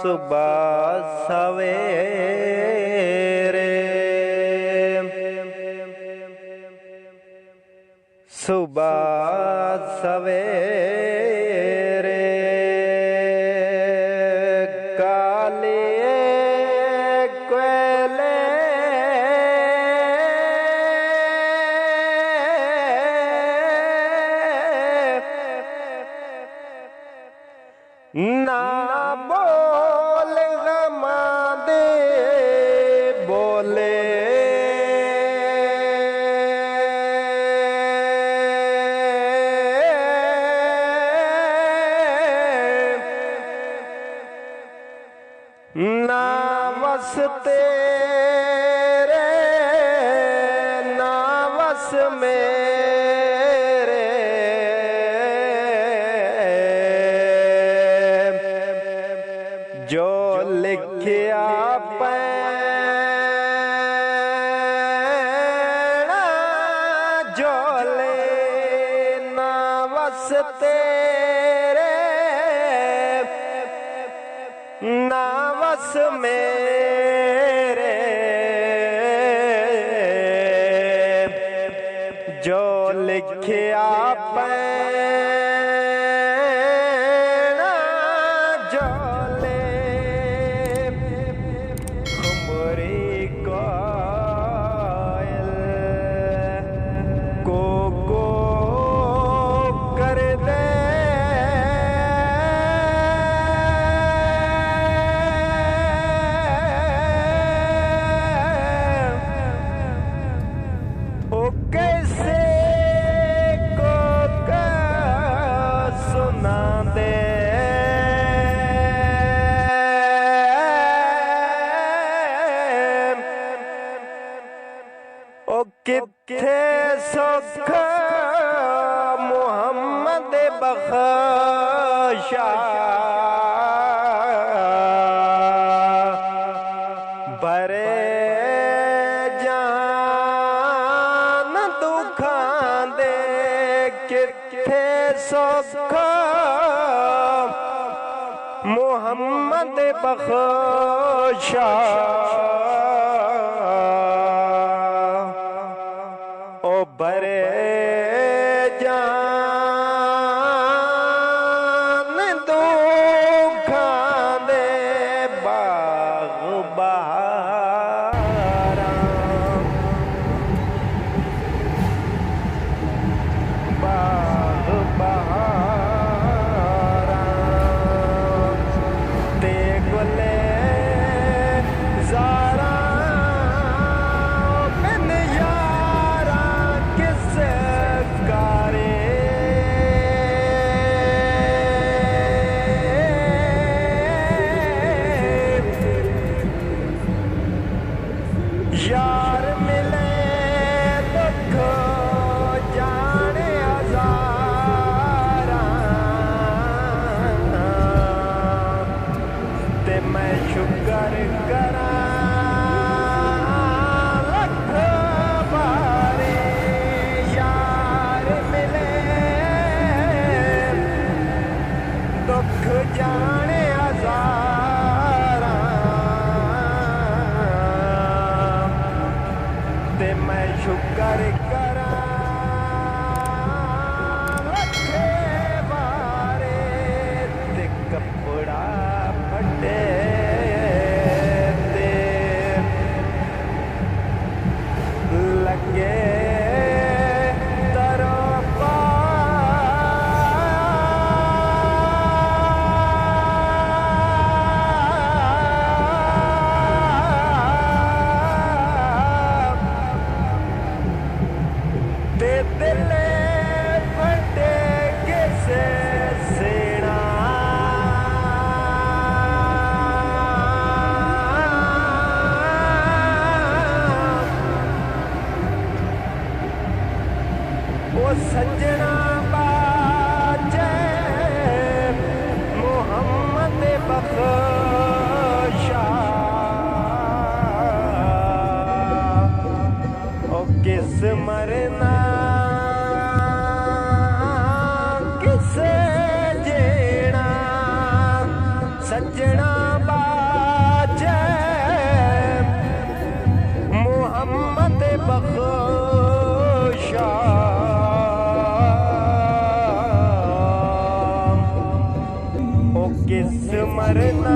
सुबह सवेरे सुबह सवेरे काले कोयले ना बोल गमा दे बोले ना वस तेरे ना वस मेरे जो लिखिया पैना जो लेना वस तेरे ना वस मेरे जो लिखिया पैना जो ले खुमरी कोयल को कर दे ओ कैसे को सुना दे ओ किथे सुख मोहम्मद बख्शा बरे जान दुखां दे किथे सुख मोहम्मद बख्शा ओ बरे जान दुखां दे बाग बहारा बाग बहारा ते गुले ज़ारा बिन यारा किस कारे यार मिले दुख जाने हज़ारा ते मैं शुक्र करा लख बारे यार मिले दुख जाने हज़ारा ते मैं शुक्र करा लखे बारे ते कपड़ा फटे ते लगे ते दिले फटे किसे सेना ओ सजना बाजे मोहम्मद बख्शा, ओ किस मरना किस जीना, सजना बाजे मोहम्मद बख्शा, ओ किस मरना